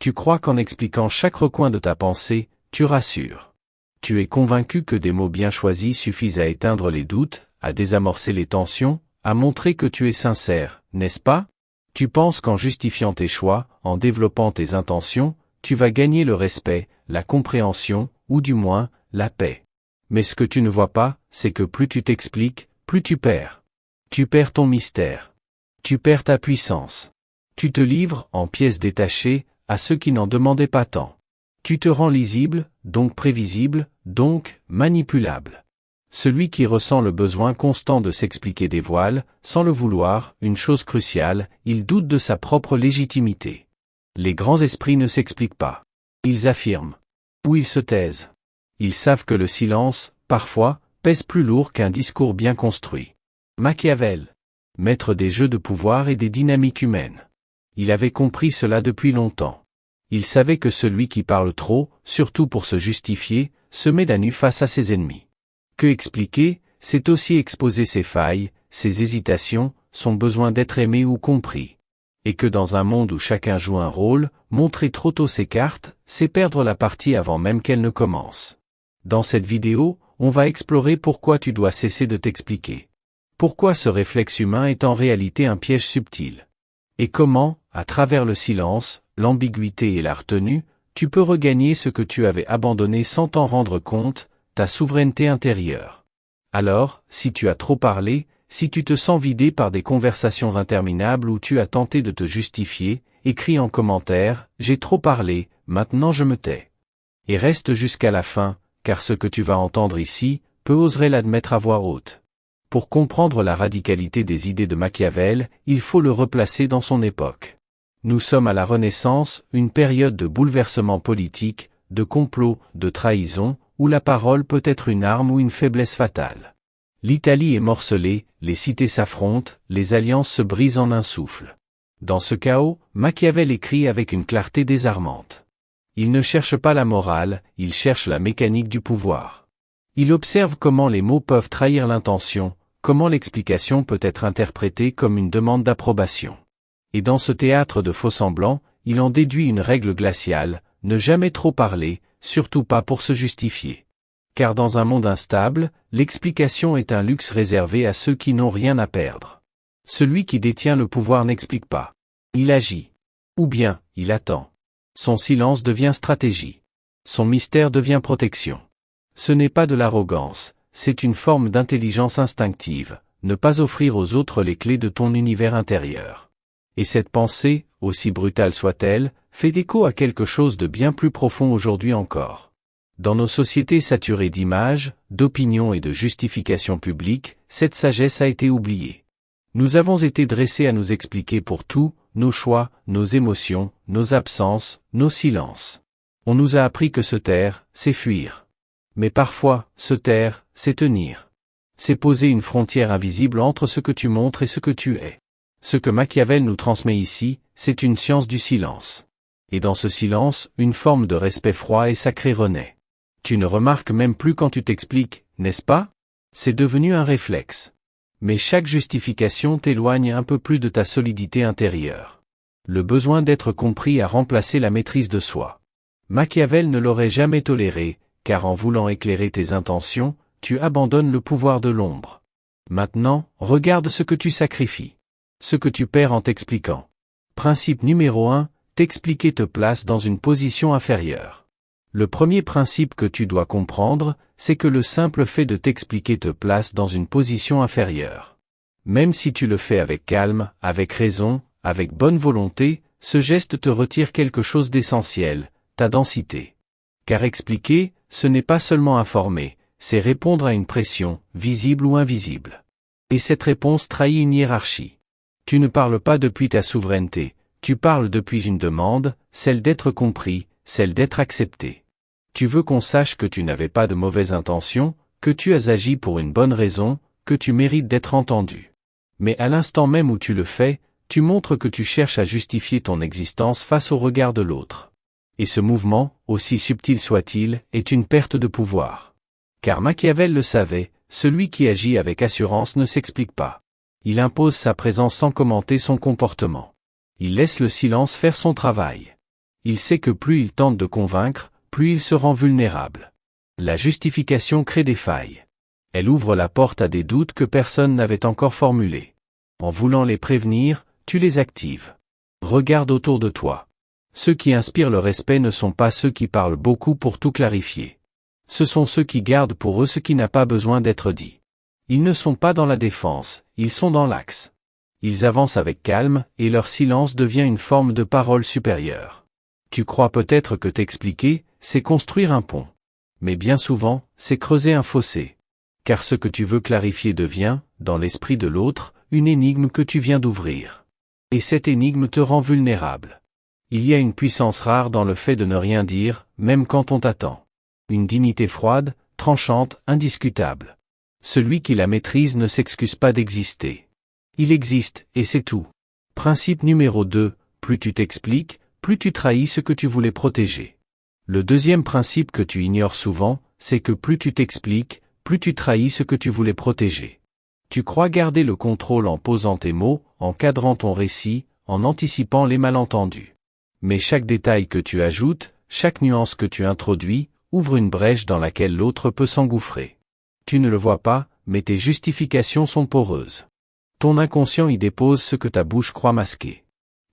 Tu crois qu'en expliquant chaque recoin de ta pensée, tu rassures. Tu es convaincu que des mots bien choisis suffisent à éteindre les doutes, à désamorcer les tensions, à montrer que tu es sincère, n'est-ce pas? Tu penses qu'en justifiant tes choix, en développant tes intentions, tu vas gagner le respect, la compréhension, ou du moins, la paix. Mais ce que tu ne vois pas, c'est que plus tu t'expliques, plus tu perds. Tu perds ton mystère. Tu perds ta puissance. Tu te livres, en pièces détachées, à ceux qui n'en demandaient pas tant. Tu te rends lisible, donc prévisible, donc manipulable. Celui qui ressent le besoin constant de s'expliquer dévoile, sans le vouloir, une chose cruciale, il doute de sa propre légitimité. Les grands esprits ne s'expliquent pas. Ils affirment. Ou ils se taisent. Ils savent que le silence, parfois, pèse plus lourd qu'un discours bien construit. Machiavel, maître des jeux de pouvoir et des dynamiques humaines. Il avait compris cela depuis longtemps. Il savait que celui qui parle trop, surtout pour se justifier, se met à nu face à ses ennemis. Que expliquer, c'est aussi exposer ses failles, ses hésitations, son besoin d'être aimé ou compris. Et que dans un monde où chacun joue un rôle, montrer trop tôt ses cartes, c'est perdre la partie avant même qu'elle ne commence. Dans cette vidéo, on va explorer pourquoi tu dois cesser de t'expliquer. Pourquoi ce réflexe humain est en réalité un piège subtil. Et comment, à travers le silence, l'ambiguïté et la retenue, tu peux regagner ce que tu avais abandonné sans t'en rendre compte, ta souveraineté intérieure. Alors, si tu as trop parlé, si tu te sens vidé par des conversations interminables où tu as tenté de te justifier, écris en commentaire, j'ai trop parlé, maintenant je me tais. Et reste jusqu'à la fin, car ce que tu vas entendre ici, peu oserait l'admettre à voix haute. Pour comprendre la radicalité des idées de Machiavel, il faut le replacer dans son époque. Nous sommes à la Renaissance, une période de bouleversement politique, de complot, de trahison, où la parole peut être une arme ou une faiblesse fatale. L'Italie est morcelée, les cités s'affrontent, les alliances se brisent en un souffle. Dans ce chaos, Machiavel écrit avec une clarté désarmante. Il ne cherche pas la morale, il cherche la mécanique du pouvoir. Il observe comment les mots peuvent trahir l'intention, comment l'explication peut être interprétée comme une demande d'approbation. Et dans ce théâtre de faux-semblants, il en déduit une règle glaciale, ne jamais trop parler, surtout pas pour se justifier. Car dans un monde instable, l'explication est un luxe réservé à ceux qui n'ont rien à perdre. Celui qui détient le pouvoir n'explique pas. Il agit. Ou bien, il attend. Son silence devient stratégie. Son mystère devient protection. Ce n'est pas de l'arrogance, c'est une forme d'intelligence instinctive, ne pas offrir aux autres les clés de ton univers intérieur. Et cette pensée, aussi brutale soit-elle, fait écho à quelque chose de bien plus profond aujourd'hui encore. Dans nos sociétés saturées d'images, d'opinions et de justifications publiques, cette sagesse a été oubliée. Nous avons été dressés à nous expliquer pour tout, nos choix, nos émotions, nos absences, nos silences. On nous a appris que se taire, c'est fuir. Mais parfois, se taire, c'est tenir. C'est poser une frontière invisible entre ce que tu montres et ce que tu es. Ce que Machiavel nous transmet ici, c'est une science du silence. Et dans ce silence, une forme de respect froid et sacré renaît. Tu ne remarques même plus quand tu t'expliques, n'est-ce pas? C'est devenu un réflexe. Mais chaque justification t'éloigne un peu plus de ta solidité intérieure. Le besoin d'être compris a remplacé la maîtrise de soi. Machiavel ne l'aurait jamais toléré, car en voulant éclairer tes intentions, tu abandonnes le pouvoir de l'ombre. Maintenant, regarde ce que tu sacrifies. Ce que tu perds en t'expliquant. Principe numéro 1, t'expliquer te place dans une position inférieure. Le premier principe que tu dois comprendre, c'est que le simple fait de t'expliquer te place dans une position inférieure. Même si tu le fais avec calme, avec raison, avec bonne volonté, ce geste te retire quelque chose d'essentiel, ta densité. Car expliquer, ce n'est pas seulement informer, c'est répondre à une pression, visible ou invisible. Et cette réponse trahit une hiérarchie. Tu ne parles pas depuis ta souveraineté, tu parles depuis une demande, celle d'être compris, celle d'être accepté. Tu veux qu'on sache que tu n'avais pas de mauvaises intentions, que tu as agi pour une bonne raison, que tu mérites d'être entendu. Mais à l'instant même où tu le fais, tu montres que tu cherches à justifier ton existence face au regard de l'autre. Et ce mouvement, aussi subtil soit-il, est une perte de pouvoir. Car Machiavel le savait, celui qui agit avec assurance ne s'explique pas. Il impose sa présence sans commenter son comportement. Il laisse le silence faire son travail. Il sait que plus il tente de convaincre, plus il se rend vulnérable. La justification crée des failles. Elle ouvre la porte à des doutes que personne n'avait encore formulés. En voulant les prévenir, tu les actives. Regarde autour de toi. Ceux qui inspirent le respect ne sont pas ceux qui parlent beaucoup pour tout clarifier. Ce sont ceux qui gardent pour eux ce qui n'a pas besoin d'être dit. Ils ne sont pas dans la défense, ils sont dans l'axe. Ils avancent avec calme, et leur silence devient une forme de parole supérieure. Tu crois peut-être que t'expliquer, c'est construire un pont. Mais bien souvent, c'est creuser un fossé. Car ce que tu veux clarifier devient, dans l'esprit de l'autre, une énigme que tu viens d'ouvrir. Et cette énigme te rend vulnérable. Il y a une puissance rare dans le fait de ne rien dire, même quand on t'attend. Une dignité froide, tranchante, indiscutable. Celui qui la maîtrise ne s'excuse pas d'exister. Il existe, et c'est tout. Principe numéro 2, plus tu t'expliques, plus tu trahis ce que tu voulais protéger. Le deuxième principe que tu ignores souvent, c'est que plus tu t'expliques, plus tu trahis ce que tu voulais protéger. Tu crois garder le contrôle en posant tes mots, en cadrant ton récit, en anticipant les malentendus. Mais chaque détail que tu ajoutes, chaque nuance que tu introduis, ouvre une brèche dans laquelle l'autre peut s'engouffrer. Tu ne le vois pas, mais tes justifications sont poreuses. Ton inconscient y dépose ce que ta bouche croit masquer.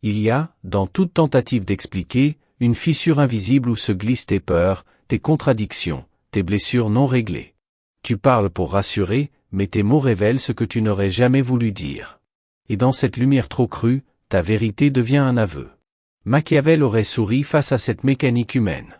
Il y a, dans toute tentative d'expliquer, une fissure invisible où se glissent tes peurs, tes contradictions, tes blessures non réglées. Tu parles pour rassurer, mais tes mots révèlent ce que tu n'aurais jamais voulu dire. Et dans cette lumière trop crue, ta vérité devient un aveu. Machiavel aurait souri face à cette mécanique humaine.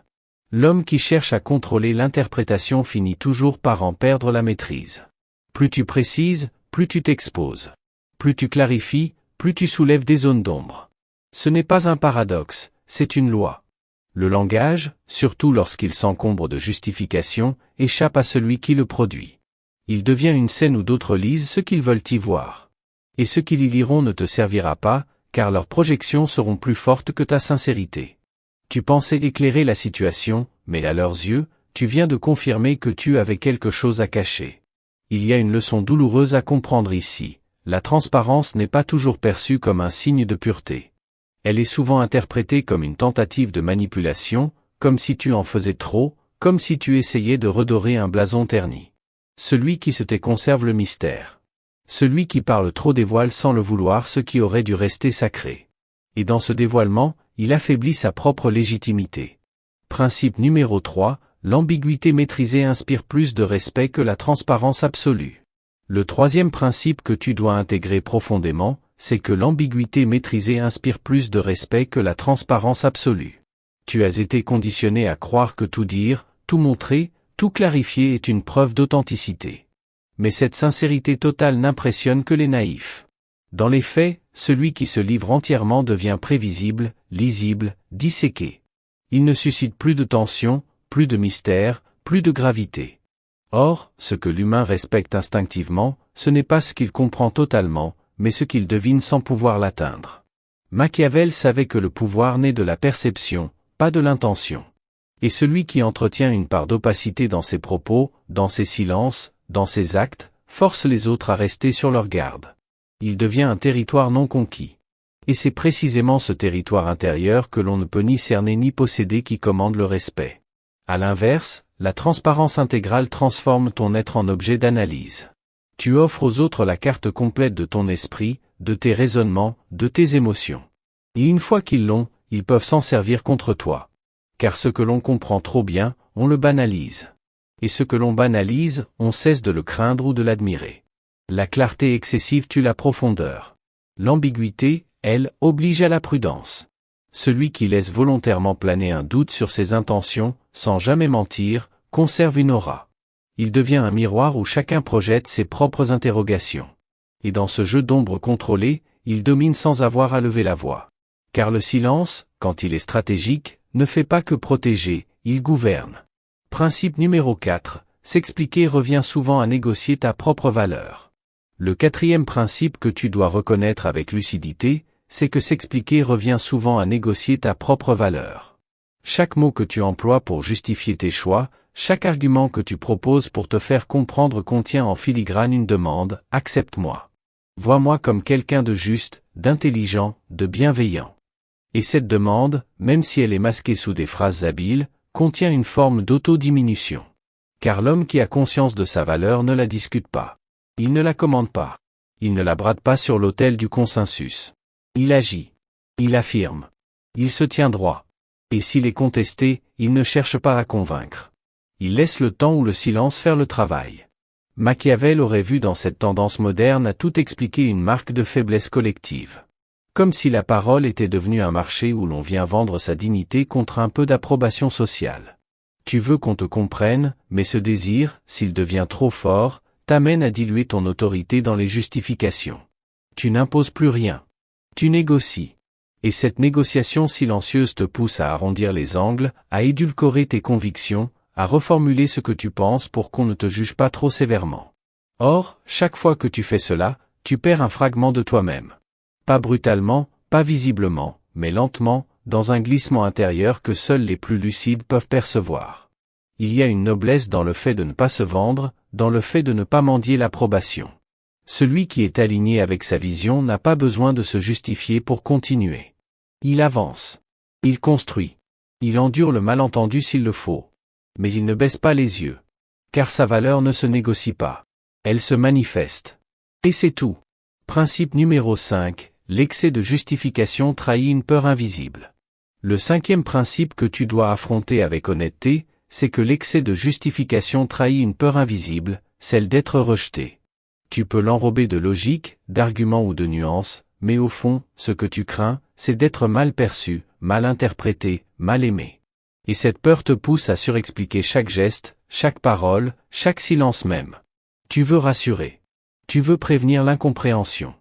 L'homme qui cherche à contrôler l'interprétation finit toujours par en perdre la maîtrise. Plus tu précises, plus tu t'exposes. Plus tu clarifies, plus tu soulèves des zones d'ombre. Ce n'est pas un paradoxe, c'est une loi. Le langage, surtout lorsqu'il s'encombre de justification, échappe à celui qui le produit. Il devient une scène où d'autres lisent ce qu'ils veulent y voir. Et ceux qui l'y liront ne te servira pas, car leurs projections seront plus fortes que ta sincérité. Tu pensais éclairer la situation, mais à leurs yeux, tu viens de confirmer que tu avais quelque chose à cacher. Il y a une leçon douloureuse à comprendre ici. La transparence n'est pas toujours perçue comme un signe de pureté. Elle est souvent interprétée comme une tentative de manipulation, comme si tu en faisais trop, comme si tu essayais de redorer un blason terni. Celui qui se tait conserve le mystère. Celui qui parle trop dévoile sans le vouloir ce qui aurait dû rester sacré. Et dans ce dévoilement, il affaiblit sa propre légitimité. Principe numéro 3, l'ambiguïté maîtrisée inspire plus de respect que la transparence absolue. Le troisième principe que tu dois intégrer profondément, c'est que l'ambiguïté maîtrisée inspire plus de respect que la transparence absolue. Tu as été conditionné à croire que tout dire, tout montrer, tout clarifier est une preuve d'authenticité. Mais cette sincérité totale n'impressionne que les naïfs. Dans les faits, celui qui se livre entièrement devient prévisible, lisible, disséqué. Il ne suscite plus de tension, plus de mystère, plus de gravité. Or, ce que l'humain respecte instinctivement, ce n'est pas ce qu'il comprend totalement, mais ce qu'il devine sans pouvoir l'atteindre. Machiavel savait que le pouvoir naît de la perception, pas de l'intention. Et celui qui entretient une part d'opacité dans ses propos, dans ses silences, dans ses actes, force les autres à rester sur leur garde. Il devient un territoire non conquis. Et c'est précisément ce territoire intérieur que l'on ne peut ni cerner ni posséder qui commande le respect. À l'inverse, la transparence intégrale transforme ton être en objet d'analyse. Tu offres aux autres la carte complète de ton esprit, de tes raisonnements, de tes émotions. Et une fois qu'ils l'ont, ils peuvent s'en servir contre toi. Car ce que l'on comprend trop bien, on le banalise. Et ce que l'on banalise, on cesse de le craindre ou de l'admirer. La clarté excessive tue la profondeur. L'ambiguïté, elle, oblige à la prudence. Celui qui laisse volontairement planer un doute sur ses intentions, sans jamais mentir, conserve une aura. Il devient un miroir où chacun projette ses propres interrogations. Et dans ce jeu d'ombre contrôlé, il domine sans avoir à lever la voix. Car le silence, quand il est stratégique, ne fait pas que protéger, il gouverne. Principe numéro 4, s'expliquer revient souvent à négocier ta propre valeur. Le quatrième principe que tu dois reconnaître avec lucidité, c'est que s'expliquer revient souvent à négocier ta propre valeur. Chaque mot que tu emploies pour justifier tes choix, chaque argument que tu proposes pour te faire comprendre contient en filigrane une demande, accepte-moi. Vois-moi comme quelqu'un de juste, d'intelligent, de bienveillant. Et cette demande, même si elle est masquée sous des phrases habiles, contient une forme d'auto-diminution. Car l'homme qui a conscience de sa valeur ne la discute pas. Il ne la commande pas. Il ne la brade pas sur l'autel du consensus. Il agit. Il affirme. Il se tient droit. Et s'il est contesté, il ne cherche pas à convaincre. Il laisse le temps ou le silence faire le travail. Machiavel aurait vu dans cette tendance moderne à tout expliquer une marque de faiblesse collective. Comme si la parole était devenue un marché où l'on vient vendre sa dignité contre un peu d'approbation sociale. Tu veux qu'on te comprenne, mais ce désir, s'il devient trop fort, t'amène à diluer ton autorité dans les justifications. Tu n'imposes plus rien. Tu négocies. Et cette négociation silencieuse te pousse à arrondir les angles, à édulcorer tes convictions, à reformuler ce que tu penses pour qu'on ne te juge pas trop sévèrement. Or, chaque fois que tu fais cela, tu perds un fragment de toi-même. Pas brutalement, pas visiblement, mais lentement, dans un glissement intérieur que seuls les plus lucides peuvent percevoir. Il y a une noblesse dans le fait de ne pas se vendre, dans le fait de ne pas mendier l'approbation. Celui qui est aligné avec sa vision n'a pas besoin de se justifier pour continuer. Il avance. Il construit. Il endure le malentendu s'il le faut. Mais il ne baisse pas les yeux. Car sa valeur ne se négocie pas. Elle se manifeste. Et c'est tout. Principe numéro 5, l'excès de justification trahit une peur invisible. Le 5e principe que tu dois affronter avec honnêteté, c'est que l'excès de justification trahit une peur invisible, celle d'être rejeté. Tu peux l'enrober de logique, d'arguments ou de nuances, mais au fond, ce que tu crains, c'est d'être mal perçu, mal interprété, mal aimé. Et cette peur te pousse à surexpliquer chaque geste, chaque parole, chaque silence même. Tu veux rassurer. Tu veux prévenir l'incompréhension.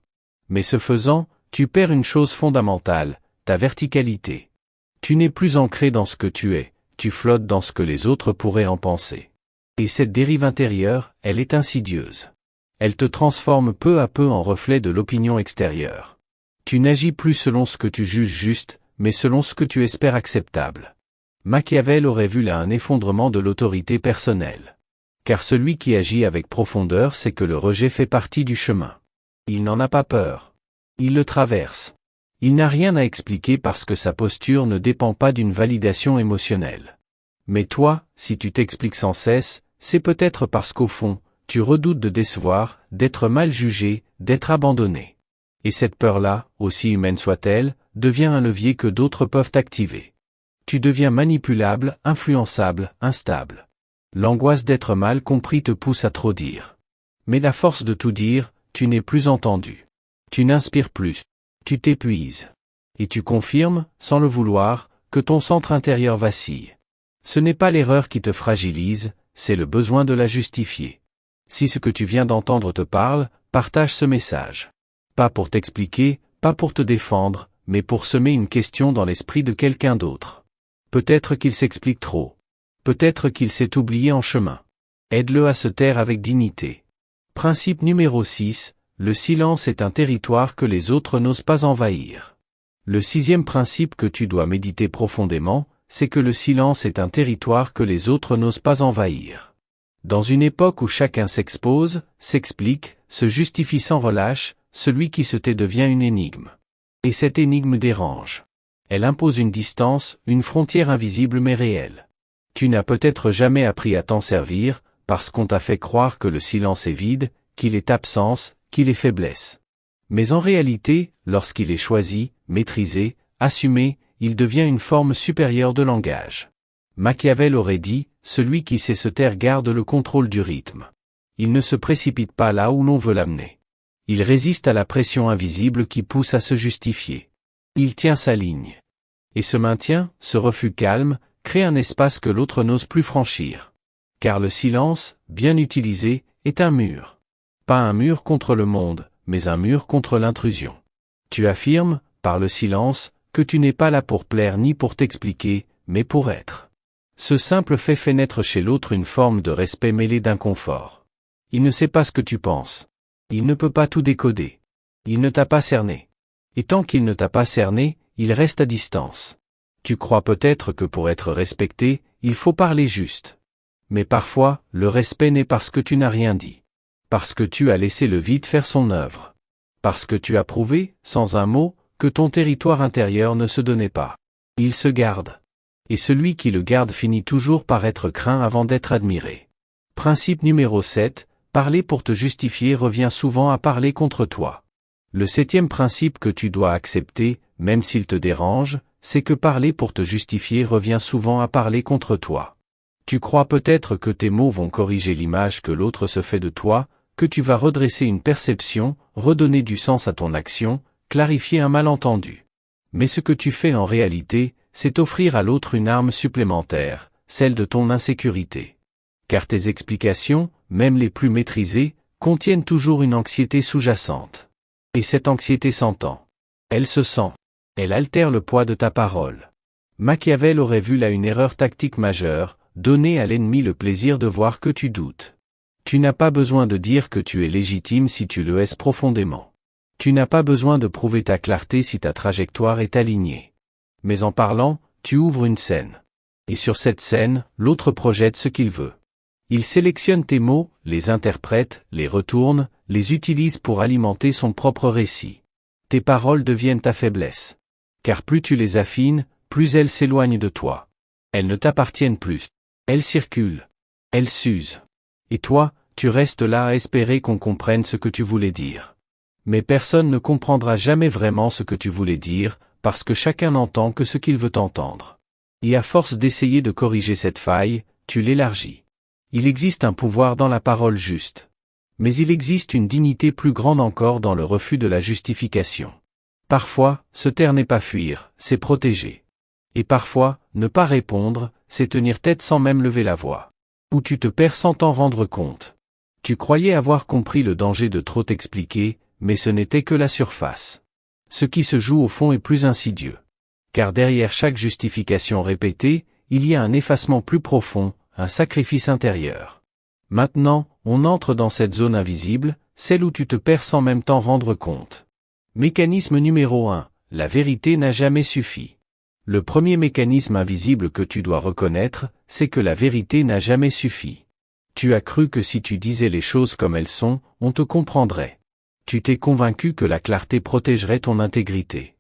Mais ce faisant, tu perds une chose fondamentale, ta verticalité. Tu n'es plus ancré dans ce que tu es, tu flottes dans ce que les autres pourraient en penser. Et cette dérive intérieure, elle est insidieuse. Elle te transforme peu à peu en reflet de l'opinion extérieure. Tu n'agis plus selon ce que tu juges juste, mais selon ce que tu espères acceptable. Machiavel aurait vu là un effondrement de l'autorité personnelle. Car celui qui agit avec profondeur sait que le rejet fait partie du chemin. Il n'en a pas peur. Il le traverse. Il n'a rien à expliquer parce que sa posture ne dépend pas d'une validation émotionnelle. Mais toi, si tu t'expliques sans cesse, c'est peut-être parce qu'au fond, tu redoutes de décevoir, d'être mal jugé, d'être abandonné. Et cette peur-là, aussi humaine soit-elle, devient un levier que d'autres peuvent activer. Tu deviens manipulable, influençable, instable. L'angoisse d'être mal compris te pousse à trop dire. Mais la force de tout dire, tu n'es plus entendu. Tu n'inspires plus. Tu t'épuises. Et tu confirmes, sans le vouloir, que ton centre intérieur vacille. Ce n'est pas l'erreur qui te fragilise, c'est le besoin de la justifier. Si ce que tu viens d'entendre te parle, partage ce message. Pas pour t'expliquer, pas pour te défendre, mais pour semer une question dans l'esprit de quelqu'un d'autre. Peut-être qu'il s'explique trop. Peut-être qu'il s'est oublié en chemin. Aide-le à se taire avec dignité. Principe numéro 6, le silence est un territoire que les autres n'osent pas envahir. Le 6e principe que tu dois méditer profondément, c'est que le silence est un territoire que les autres n'osent pas envahir. Dans une époque où chacun s'expose, s'explique, se justifie sans relâche, celui qui se tait devient une énigme. Et cette énigme dérange. Elle impose une distance, une frontière invisible mais réelle. Tu n'as peut-être jamais appris à t'en servir, parce qu'on t'a fait croire que le silence est vide, qu'il est absence, qu'il est faiblesse. Mais en réalité, lorsqu'il est choisi, maîtrisé, assumé, il devient une forme supérieure de langage. Machiavel aurait dit, celui qui sait se taire garde le contrôle du rythme. Il ne se précipite pas là où l'on veut l'amener. Il résiste à la pression invisible qui pousse à se justifier. Il tient sa ligne. Et ce maintien, ce refus calme, crée un espace que l'autre n'ose plus franchir. Car le silence, bien utilisé, est un mur. Pas un mur contre le monde, mais un mur contre l'intrusion. Tu affirmes, par le silence, que tu n'es pas là pour plaire ni pour t'expliquer, mais pour être. Ce simple fait naître chez l'autre une forme de respect mêlé d'inconfort. Il ne sait pas ce que tu penses. Il ne peut pas tout décoder. Il ne t'a pas cerné. Et tant qu'il ne t'a pas cerné, il reste à distance. Tu crois peut-être que pour être respecté, il faut parler juste. Mais parfois, le respect n'est parce que tu n'as rien dit. Parce que tu as laissé le vide faire son œuvre. Parce que tu as prouvé, sans un mot, que ton territoire intérieur ne se donnait pas. Il se garde. Et celui qui le garde finit toujours par être craint avant d'être admiré. Principe numéro 7, parler pour te justifier revient souvent à parler contre toi. Le 7e principe que tu dois accepter, même s'il te dérange, c'est que parler pour te justifier revient souvent à parler contre toi. Tu crois peut-être que tes mots vont corriger l'image que l'autre se fait de toi, que tu vas redresser une perception, redonner du sens à ton action, clarifier un malentendu. Mais ce que tu fais en réalité, c'est offrir à l'autre une arme supplémentaire, celle de ton insécurité. Car tes explications, même les plus maîtrisées, contiennent toujours une anxiété sous-jacente. Et cette anxiété s'entend. Elle se sent. Elle altère le poids de ta parole. Machiavel aurait vu là une erreur tactique majeure, donner à l'ennemi le plaisir de voir que tu doutes. Tu n'as pas besoin de dire que tu es légitime si tu le es profondément. Tu n'as pas besoin de prouver ta clarté si ta trajectoire est alignée. Mais en parlant, tu ouvres une scène. Et sur cette scène, l'autre projette ce qu'il veut. Il sélectionne tes mots, les interprète, les retourne, les utilise pour alimenter son propre récit. Tes paroles deviennent ta faiblesse. Car plus tu les affines, plus elles s'éloignent de toi. Elles ne t'appartiennent plus. Elles circulent. Elles s'usent. Et toi, tu restes là à espérer qu'on comprenne ce que tu voulais dire. Mais personne ne comprendra jamais vraiment ce que tu voulais dire, parce que chacun n'entend que ce qu'il veut entendre. Et à force d'essayer de corriger cette faille, tu l'élargis. Il existe un pouvoir dans la parole juste. Mais il existe une dignité plus grande encore dans le refus de la justification. Parfois, se taire n'est pas fuir, c'est protéger. Et parfois, ne pas répondre, c'est tenir tête sans même lever la voix. Ou tu te perds sans t'en rendre compte. Tu croyais avoir compris le danger de trop t'expliquer, mais ce n'était que la surface. Ce qui se joue au fond est plus insidieux. Car derrière chaque justification répétée, il y a un effacement plus profond, un sacrifice intérieur. Maintenant, on entre dans cette zone invisible, celle où tu te perds sans même t'en rendre compte. Mécanisme numéro 1, la vérité n'a jamais suffi. Le premier mécanisme invisible que tu dois reconnaître, c'est que la vérité n'a jamais suffi. Tu as cru que si tu disais les choses comme elles sont, on te comprendrait. Tu t'es convaincu que la clarté protégerait ton intégrité.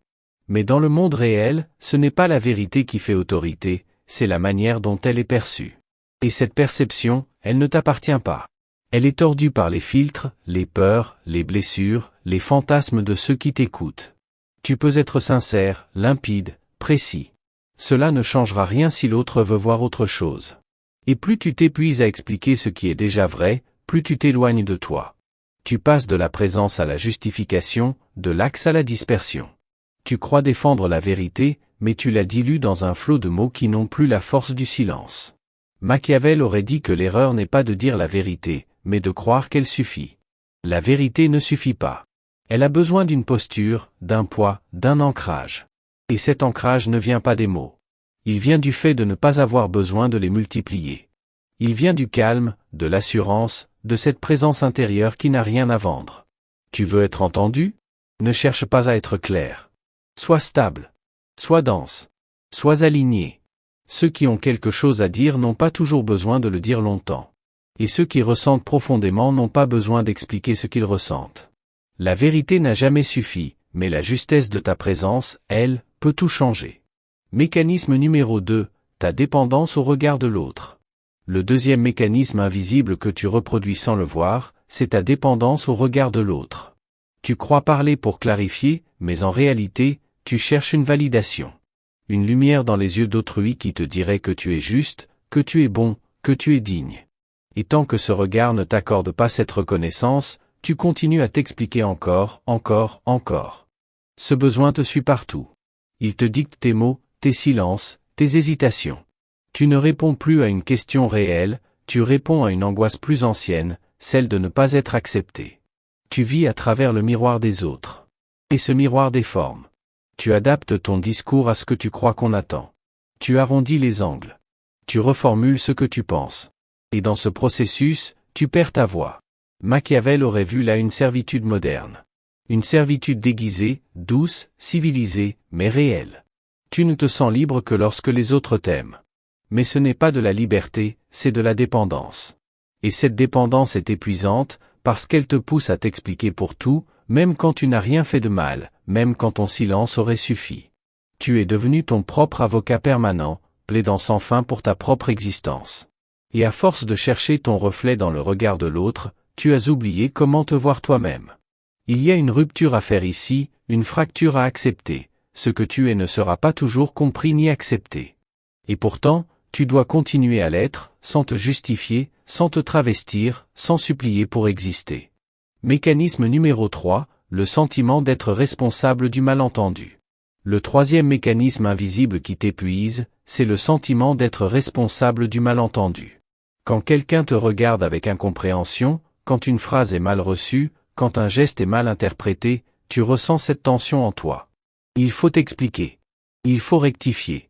Mais dans le monde réel, ce n'est pas la vérité qui fait autorité, c'est la manière dont elle est perçue. Et cette perception, elle ne t'appartient pas. Elle est tordue par les filtres, les peurs, les blessures, les fantasmes de ceux qui t'écoutent. Tu peux être sincère, limpide, précis. Cela ne changera rien si l'autre veut voir autre chose. Et plus tu t'épuises à expliquer ce qui est déjà vrai, plus tu t'éloignes de toi. Tu passes de la présence à la justification, de l'axe à la dispersion. Tu crois défendre la vérité, mais tu la dilues dans un flot de mots qui n'ont plus la force du silence. Machiavel aurait dit que l'erreur n'est pas de dire la vérité, mais de croire qu'elle suffit. La vérité ne suffit pas. Elle a besoin d'une posture, d'un poids, d'un ancrage. Et cet ancrage ne vient pas des mots. Il vient du fait de ne pas avoir besoin de les multiplier. Il vient du calme, de l'assurance, de cette présence intérieure qui n'a rien à vendre. Tu veux être entendu? Ne cherche pas à être clair. Sois stable. Sois dense. Sois aligné. Ceux qui ont quelque chose à dire n'ont pas toujours besoin de le dire longtemps. Et ceux qui ressentent profondément n'ont pas besoin d'expliquer ce qu'ils ressentent. La vérité n'a jamais suffi, mais la justesse de ta présence, elle, peut tout changer. Mécanisme numéro 2, ta dépendance au regard de l'autre. Le deuxième mécanisme invisible que tu reproduis sans le voir, c'est ta dépendance au regard de l'autre. Tu crois parler pour clarifier, mais en réalité, tu cherches une validation. Une lumière dans les yeux d'autrui qui te dirait que tu es juste, que tu es bon, que tu es digne. Et tant que ce regard ne t'accorde pas cette reconnaissance, tu continues à t'expliquer encore. Ce besoin te suit partout. Il te dicte tes mots, tes silences, tes hésitations. Tu ne réponds plus à une question réelle, tu réponds à une angoisse plus ancienne, celle de ne pas être accepté. Tu vis à travers le miroir des autres. Et ce miroir déforme. Tu adaptes ton discours à ce que tu crois qu'on attend. Tu arrondis les angles. Tu reformules ce que tu penses. Et dans ce processus, tu perds ta voix. Machiavel aurait vu là une servitude moderne. Une servitude déguisée, douce, civilisée, mais réelle. Tu ne te sens libre que lorsque les autres t'aiment. Mais ce n'est pas de la liberté, c'est de la dépendance. Et cette dépendance est épuisante, parce qu'elle te pousse à t'expliquer pour tout, Même quand tu n'as rien fait de mal, même quand ton silence aurait suffi. Tu es devenu ton propre avocat permanent, plaidant sans fin pour ta propre existence. Et à force de chercher ton reflet dans le regard de l'autre, tu as oublié comment te voir toi-même. Il y a une rupture à faire ici, une fracture à accepter. Ce que tu es ne sera pas toujours compris ni accepté. Et pourtant, tu dois continuer à l'être, sans te justifier, sans te travestir, sans supplier pour exister. Mécanisme numéro 3, le sentiment d'être responsable du malentendu. Le troisième mécanisme invisible qui t'épuise, c'est le sentiment d'être responsable du malentendu. Quand quelqu'un te regarde avec incompréhension, quand une phrase est mal reçue, quand un geste est mal interprété, tu ressens cette tension en toi. Il faut expliquer. Il faut rectifier.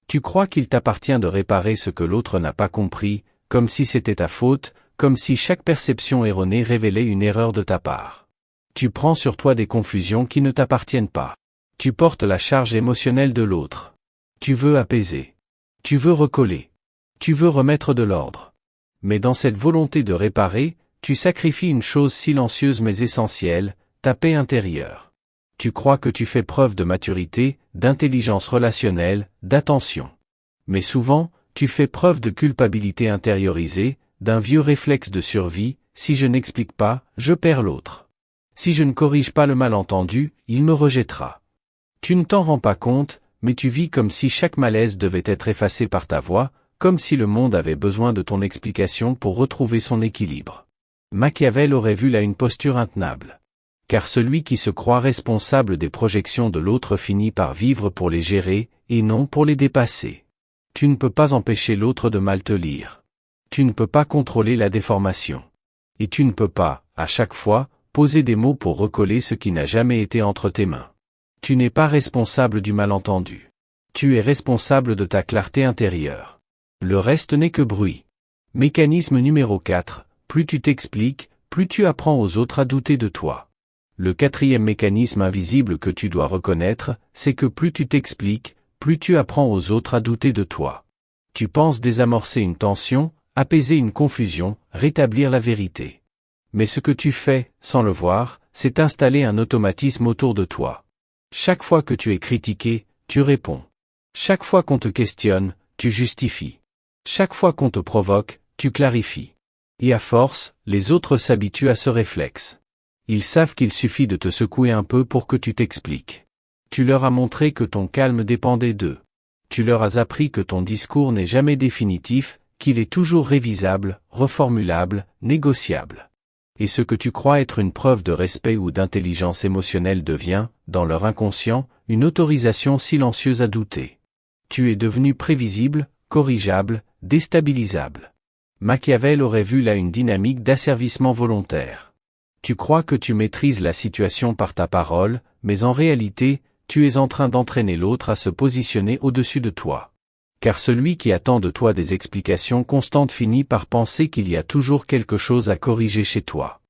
Tu crois qu'il t'appartient de réparer ce que l'autre n'a pas compris, comme si c'était ta faute, comme si chaque perception erronée révélait une erreur de ta part. Tu prends sur toi des confusions qui ne t'appartiennent pas. Tu portes la charge émotionnelle de l'autre. Tu veux apaiser. Tu veux recoller. Tu veux remettre de l'ordre. Mais dans cette volonté de réparer, tu sacrifies une chose silencieuse mais essentielle, ta paix intérieure. Tu crois que tu fais preuve de maturité, d'intelligence relationnelle, d'attention. Mais souvent, tu fais preuve de culpabilité intériorisée, d'un vieux réflexe de survie, si je n'explique pas, je perds l'autre. Si je ne corrige pas le malentendu, il me rejettera. Tu ne t'en rends pas compte, mais tu vis comme si chaque malaise devait être effacé par ta voix, comme si le monde avait besoin de ton explication pour retrouver son équilibre. Machiavel aurait vu là une posture intenable. Car celui qui se croit responsable des projections de l'autre finit par vivre pour les gérer, et non pour les dépasser. Tu ne peux pas empêcher l'autre de mal te lire. Tu ne peux pas contrôler la déformation. Et tu ne peux pas, à chaque fois, poser des mots pour recoller ce qui n'a jamais été entre tes mains. Tu n'es pas responsable du malentendu. Tu es responsable de ta clarté intérieure. Le reste n'est que bruit. Mécanisme numéro 4, plus tu t'expliques, plus tu apprends aux autres à douter de toi. Le quatrième mécanisme invisible que tu dois reconnaître, c'est que plus tu t'expliques, plus tu apprends aux autres à douter de toi. Tu penses désamorcer une tension, apaiser une confusion, rétablir la vérité. Mais ce que tu fais, sans le voir, c'est installer un automatisme autour de toi. Chaque fois que tu es critiqué, tu réponds. Chaque fois qu'on te questionne, tu justifies. Chaque fois qu'on te provoque, tu clarifies. Et à force, les autres s'habituent à ce réflexe. Ils savent qu'il suffit de te secouer un peu pour que tu t'expliques. Tu leur as montré que ton calme dépendait d'eux. Tu leur as appris que ton discours n'est jamais définitif, qu'il est toujours révisable, reformulable, négociable. Et ce que tu crois être une preuve de respect ou d'intelligence émotionnelle devient, dans leur inconscient, une autorisation silencieuse à douter. Tu es devenu prévisible, corrigeable, déstabilisable. Machiavel aurait vu là une dynamique d'asservissement volontaire. Tu crois que tu maîtrises la situation par ta parole, mais en réalité, tu es en train d'entraîner l'autre à se positionner au-dessus de toi. Car celui qui attend de toi des explications constantes finit par penser qu'il y a toujours quelque chose à corriger chez toi.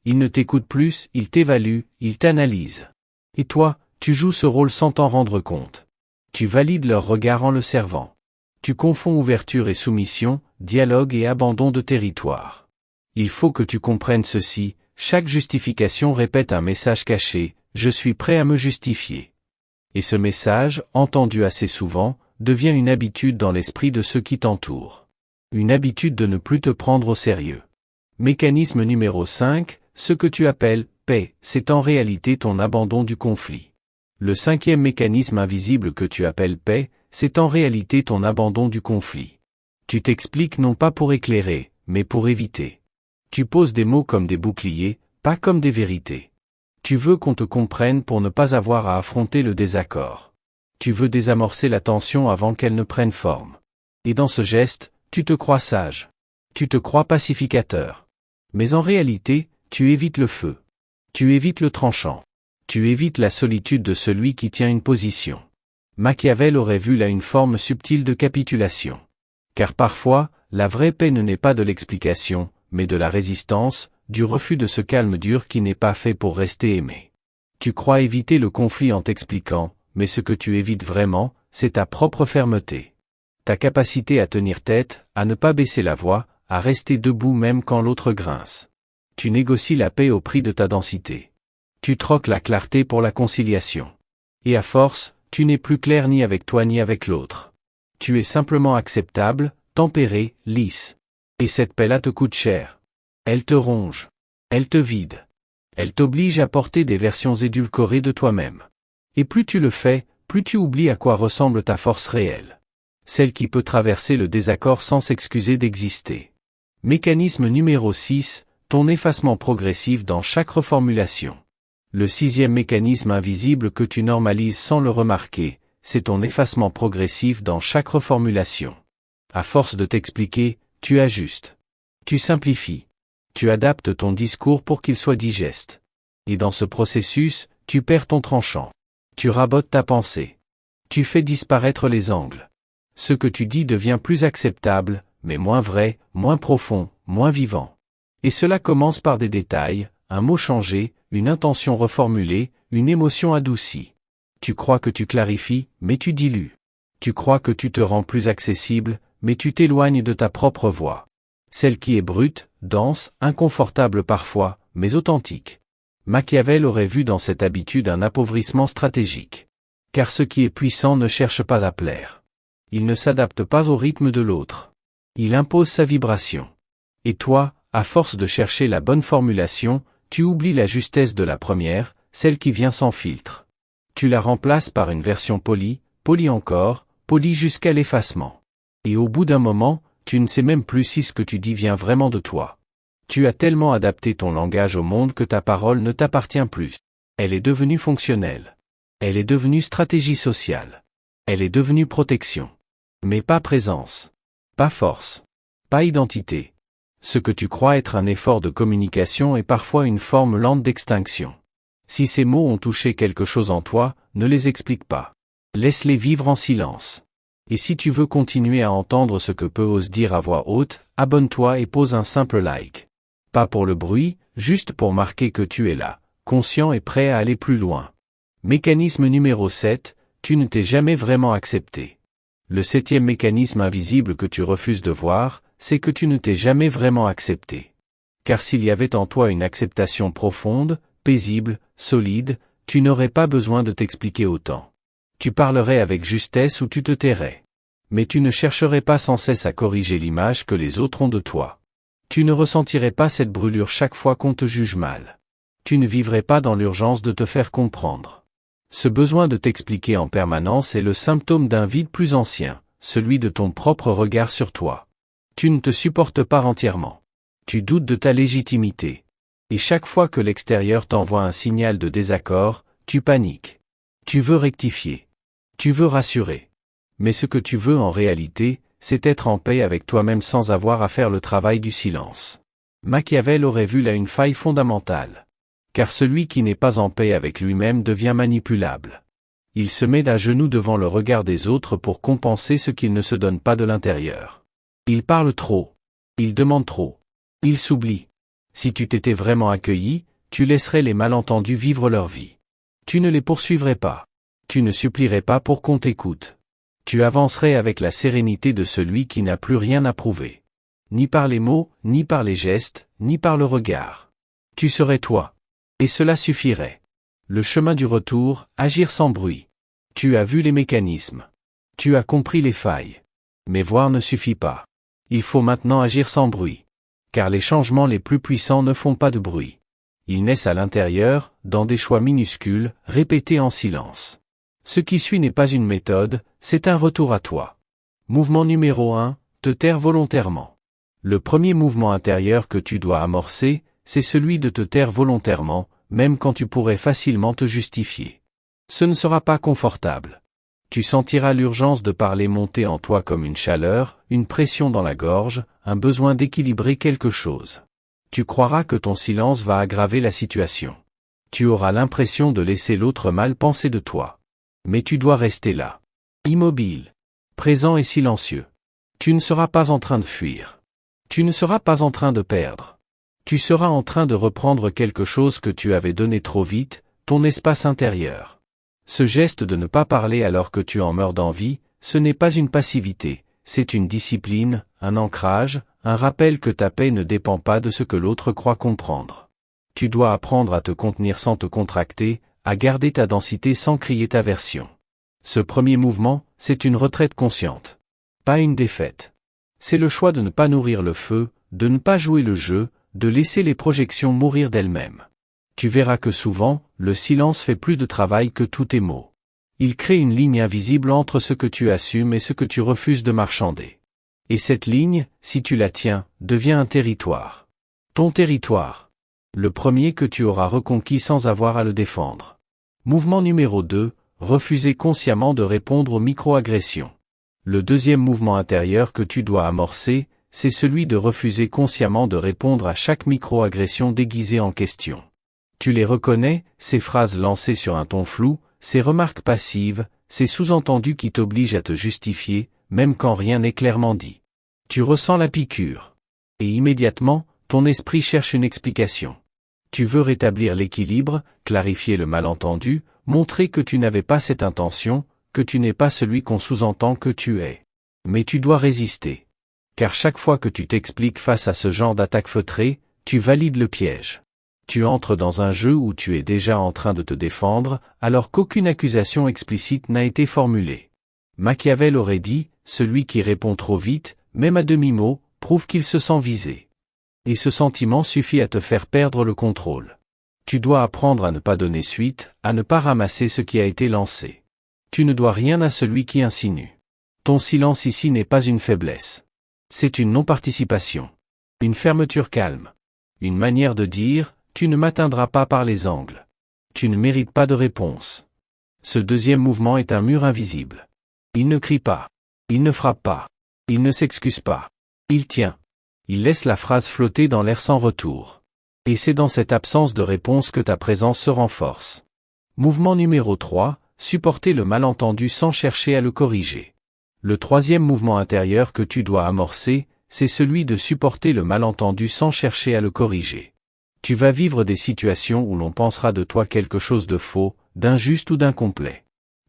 Il ne t'écoute plus, il t'évalue, il t'analyse. Et toi, tu joues ce rôle sans t'en rendre compte. Tu valides leur regard en le servant. Tu confonds ouverture et soumission, dialogue et abandon de territoire. Il faut que tu comprennes ceci, chaque justification répète un message caché, je suis prêt à me justifier. Et ce message, entendu assez souvent, devient une habitude dans l'esprit de ceux qui t'entourent. Une habitude de ne plus te prendre au sérieux. Mécanisme numéro 5, ce que tu appelles « paix », c'est en réalité ton abandon du conflit. Le cinquième mécanisme invisible que tu appelles « paix », c'est en réalité ton abandon du conflit. Tu t'expliques non pas pour éclairer, mais pour éviter. Tu poses des mots comme des boucliers, pas comme des vérités. Tu veux qu'on te comprenne pour ne pas avoir à affronter le désaccord. Tu veux désamorcer la tension avant qu'elle ne prenne forme. Et dans ce geste, tu te crois sage. Tu te crois pacificateur. Mais en réalité, tu évites le feu. Tu évites le tranchant. Tu évites la solitude de celui qui tient une position. Machiavel aurait vu là une forme subtile de capitulation. Car parfois, la vraie paix ne naît pas de l'explication, mais de la résistance, du refus de ce calme dur qui n'est pas fait pour rester aimé. Tu crois éviter le conflit en t'expliquant, mais ce que tu évites vraiment, c'est ta propre fermeté. Ta capacité à tenir tête, à ne pas baisser la voix, à rester debout même quand l'autre grince. Tu négocies la paix au prix de ta densité. Tu troques la clarté pour la conciliation. Et à force, tu n'es plus clair ni avec toi ni avec l'autre. Tu es simplement acceptable, tempéré, lisse. Et cette paix-là te coûte cher. Elle te ronge. Elle te vide. Elle t'oblige à porter des versions édulcorées de toi-même. Et plus tu le fais, plus tu oublies à quoi ressemble ta force réelle. Celle qui peut traverser le désaccord sans s'excuser d'exister. Mécanisme numéro 6, ton effacement progressif dans chaque reformulation. Le 6e mécanisme invisible que tu normalises sans le remarquer, c'est ton effacement progressif dans chaque reformulation. À force de t'expliquer, tu ajustes. Tu simplifies. Tu adaptes ton discours pour qu'il soit digeste. Et dans ce processus, tu perds ton tranchant. Tu rabotes ta pensée. Tu fais disparaître les angles. Ce que tu dis devient plus acceptable, mais moins vrai, moins profond, moins vivant. Et cela commence par des détails, un mot changé, une intention reformulée, une émotion adoucie. Tu crois que tu clarifies, mais tu dilues. Tu crois que tu te rends plus accessible, mais tu t'éloignes de ta propre voix. Celle qui est brute, dense, inconfortable parfois, mais authentique. Machiavel aurait vu dans cette habitude un appauvrissement stratégique. Car ce qui est puissant ne cherche pas à plaire. Il ne s'adapte pas au rythme de l'autre. Il impose sa vibration. Et toi, à force de chercher la bonne formulation, tu oublies la justesse de la première, celle qui vient sans filtre. Tu la remplaces par une version polie, polie encore, polie jusqu'à l'effacement. Et au bout d'un moment, tu ne sais même plus si ce que tu dis vient vraiment de toi. Tu as tellement adapté ton langage au monde que ta parole ne t'appartient plus. Elle est devenue fonctionnelle. Elle est devenue stratégie sociale. Elle est devenue protection. Mais pas présence. Pas force. Pas identité. Ce que tu crois être un effort de communication est parfois une forme lente d'extinction. Si ces mots ont touché quelque chose en toi, ne les explique pas. Laisse-les vivre en silence. Et si tu veux continuer à entendre ce que peu ose dire à voix haute, abonne-toi et pose un simple like. Pas pour le bruit, juste pour marquer que tu es là, conscient et prêt à aller plus loin. Mécanisme numéro 7, tu ne t'es jamais vraiment accepté. Le 7e mécanisme invisible que tu refuses de voir, c'est que tu ne t'es jamais vraiment accepté. Car s'il y avait en toi une acceptation profonde, paisible, solide, tu n'aurais pas besoin de t'expliquer autant. Tu parlerais avec justesse ou tu te tairais. Mais tu ne chercherais pas sans cesse à corriger l'image que les autres ont de toi. Tu ne ressentirais pas cette brûlure chaque fois qu'on te juge mal. Tu ne vivrais pas dans l'urgence de te faire comprendre. Ce besoin de t'expliquer en permanence est le symptôme d'un vide plus ancien, celui de ton propre regard sur toi. Tu ne te supportes pas entièrement. Tu doutes de ta légitimité. Et chaque fois que l'extérieur t'envoie un signal de désaccord, tu paniques. Tu veux rectifier. Tu veux rassurer. Mais ce que tu veux en réalité, c'est être en paix avec toi-même sans avoir à faire le travail du silence. Machiavel aurait vu là une faille fondamentale. Car celui qui n'est pas en paix avec lui-même devient manipulable. Il se met à genoux devant le regard des autres pour compenser ce qu'il ne se donne pas de l'intérieur. Il parle trop. Il demande trop. Il s'oublie. Si tu t'étais vraiment accueilli, tu laisserais les malentendus vivre leur vie. Tu ne les poursuivrais pas. Tu ne supplierais pas pour qu'on t'écoute. Tu avancerais avec la sérénité de celui qui n'a plus rien à prouver. Ni par les mots, ni par les gestes, ni par le regard. Tu serais toi. Et cela suffirait. Le chemin du retour, agir sans bruit. Tu as vu les mécanismes. Tu as compris les failles. Mais voir ne suffit pas. Il faut maintenant agir sans bruit. Car les changements les plus puissants ne font pas de bruit. Ils naissent à l'intérieur, dans des choix minuscules, répétés en silence. Ce qui suit n'est pas une méthode, c'est un retour à toi. Mouvement numéro 1, te taire volontairement. Le premier mouvement intérieur que tu dois amorcer, c'est celui de te taire volontairement, même quand tu pourrais facilement te justifier. Ce ne sera pas confortable. Tu sentiras l'urgence de parler monter en toi comme une chaleur, une pression dans la gorge, un besoin d'équilibrer quelque chose. Tu croiras que ton silence va aggraver la situation. Tu auras l'impression de laisser l'autre mal penser de toi. Mais tu dois rester là. Immobile. Présent et silencieux. Tu ne seras pas en train de fuir. Tu ne seras pas en train de perdre. Tu seras en train de reprendre quelque chose que tu avais donné trop vite, ton espace intérieur. Ce geste de ne pas parler alors que tu en meurs d'envie, ce n'est pas une passivité, c'est une discipline, un ancrage, un rappel que ta paix ne dépend pas de ce que l'autre croit comprendre. Tu dois apprendre à te contenir sans te contracter, à garder ta densité sans crier ta version. Ce premier mouvement, c'est une retraite consciente. Pas une défaite. C'est le choix de ne pas nourrir le feu, de ne pas jouer le jeu, de laisser les projections mourir d'elles-mêmes. Tu verras que souvent, le silence fait plus de travail que tous tes mots. Il crée une ligne invisible entre ce que tu assumes et ce que tu refuses de marchander. Et cette ligne, si tu la tiens, devient un territoire. Ton territoire. Le premier que tu auras reconquis sans avoir à le défendre. Mouvement numéro 2, refuser consciemment de répondre aux micro-agressions. Le deuxième mouvement intérieur que tu dois amorcer, c'est celui de refuser consciemment de répondre à chaque micro-agression déguisée en question. Tu les reconnais, ces phrases lancées sur un ton flou, ces remarques passives, ces sous-entendus qui t'obligent à te justifier, même quand rien n'est clairement dit. Tu ressens la piqûre. Et immédiatement, ton esprit cherche une explication. Tu veux rétablir l'équilibre, clarifier le malentendu, montrer que tu n'avais pas cette intention, que tu n'es pas celui qu'on sous-entend que tu es. Mais tu dois résister. Car chaque fois que tu t'expliques face à ce genre d'attaque feutrée, tu valides le piège. Tu entres dans un jeu où tu es déjà en train de te défendre, alors qu'aucune accusation explicite n'a été formulée. Machiavel aurait dit, celui qui répond trop vite, même à demi-mot, prouve qu'il se sent visé. Et ce sentiment suffit à te faire perdre le contrôle. Tu dois apprendre à ne pas donner suite, à ne pas ramasser ce qui a été lancé. Tu ne dois rien à celui qui insinue. Ton silence ici n'est pas une faiblesse. C'est une non-participation. Une fermeture calme. Une manière de dire, tu ne m'atteindras pas par les angles. Tu ne mérites pas de réponse. Ce deuxième mouvement est un mur invisible. Il ne crie pas. Il ne frappe pas. Il ne s'excuse pas. Il tient. Il laisse la phrase flotter dans l'air sans retour. Et c'est dans cette absence de réponse que ta présence se renforce. Mouvement numéro 3, supporter le malentendu sans chercher à le corriger. Le troisième mouvement intérieur que tu dois amorcer, c'est celui de supporter le malentendu sans chercher à le corriger. Tu vas vivre des situations où l'on pensera de toi quelque chose de faux, d'injuste ou d'incomplet.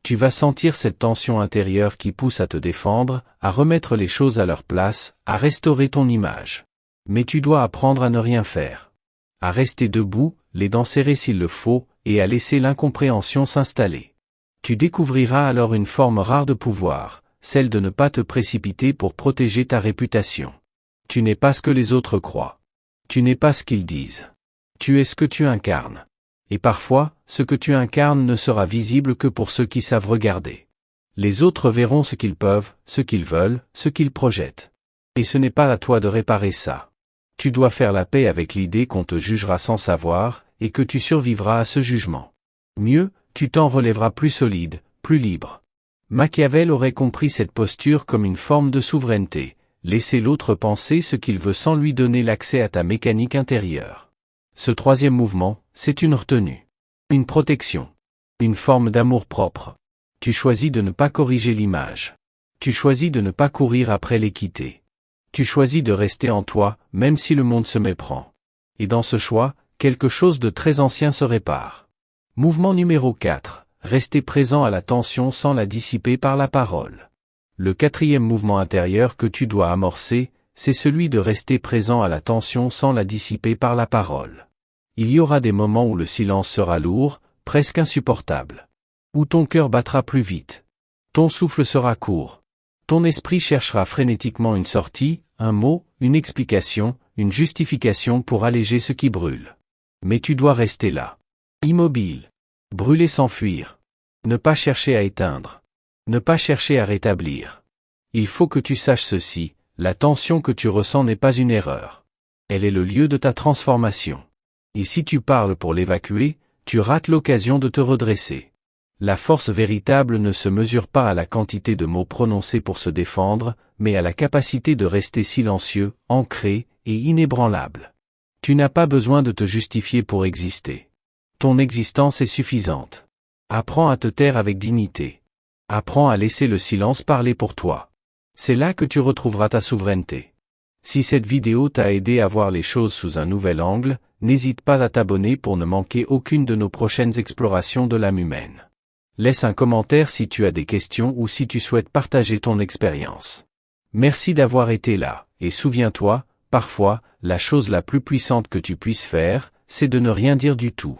Tu vas sentir cette tension intérieure qui pousse à te défendre, à remettre les choses à leur place, à restaurer ton image. Mais tu dois apprendre à ne rien faire. À rester debout, les dents serrées s'il le faut, et à laisser l'incompréhension s'installer. Tu découvriras alors une forme rare de pouvoir, celle de ne pas te précipiter pour protéger ta réputation. Tu n'es pas ce que les autres croient. Tu n'es pas ce qu'ils disent. Tu es ce que tu incarnes. Et parfois, ce que tu incarnes ne sera visible que pour ceux qui savent regarder. Les autres verront ce qu'ils peuvent, ce qu'ils veulent, ce qu'ils projettent. Et ce n'est pas à toi de réparer ça. Tu dois faire la paix avec l'idée qu'on te jugera sans savoir, et que tu survivras à ce jugement. Mieux, tu t'en relèveras plus solide, plus libre. Machiavel aurait compris cette posture comme une forme de souveraineté, laisser l'autre penser ce qu'il veut sans lui donner l'accès à ta mécanique intérieure. Ce troisième mouvement, c'est une retenue. Une protection. Une forme d'amour-propre. Tu choisis de ne pas corriger l'image. Tu choisis de ne pas courir après l'équité. Tu choisis de rester en toi, même si le monde se méprend. Et dans ce choix, quelque chose de très ancien se répare. Mouvement numéro 4. Rester présent à la tension sans la dissiper par la parole. Le quatrième mouvement intérieur que tu dois amorcer, c'est celui de rester présent à la tension sans la dissiper par la parole. Il y aura des moments où le silence sera lourd, presque insupportable. Où ton cœur battra plus vite. Ton souffle sera court. Ton esprit cherchera frénétiquement une sortie, un mot, une explication, une justification pour alléger ce qui brûle. Mais tu dois rester là. Immobile. Brûler sans fuir. Ne pas chercher à éteindre. Ne pas chercher à rétablir. Il faut que tu saches ceci, la tension que tu ressens n'est pas une erreur. Elle est le lieu de ta transformation. Et si tu parles pour l'évacuer, tu rates l'occasion de te redresser. La force véritable ne se mesure pas à la quantité de mots prononcés pour se défendre, mais à la capacité de rester silencieux, ancré et inébranlable. Tu n'as pas besoin de te justifier pour exister. Ton existence est suffisante. Apprends à te taire avec dignité. Apprends à laisser le silence parler pour toi. C'est là que tu retrouveras ta souveraineté. Si cette vidéo t'a aidé à voir les choses sous un nouvel angle, n'hésite pas à t'abonner pour ne manquer aucune de nos prochaines explorations de l'âme humaine. Laisse un commentaire si tu as des questions ou si tu souhaites partager ton expérience. Merci d'avoir été là, et souviens-toi, parfois, la chose la plus puissante que tu puisses faire, c'est de ne rien dire du tout.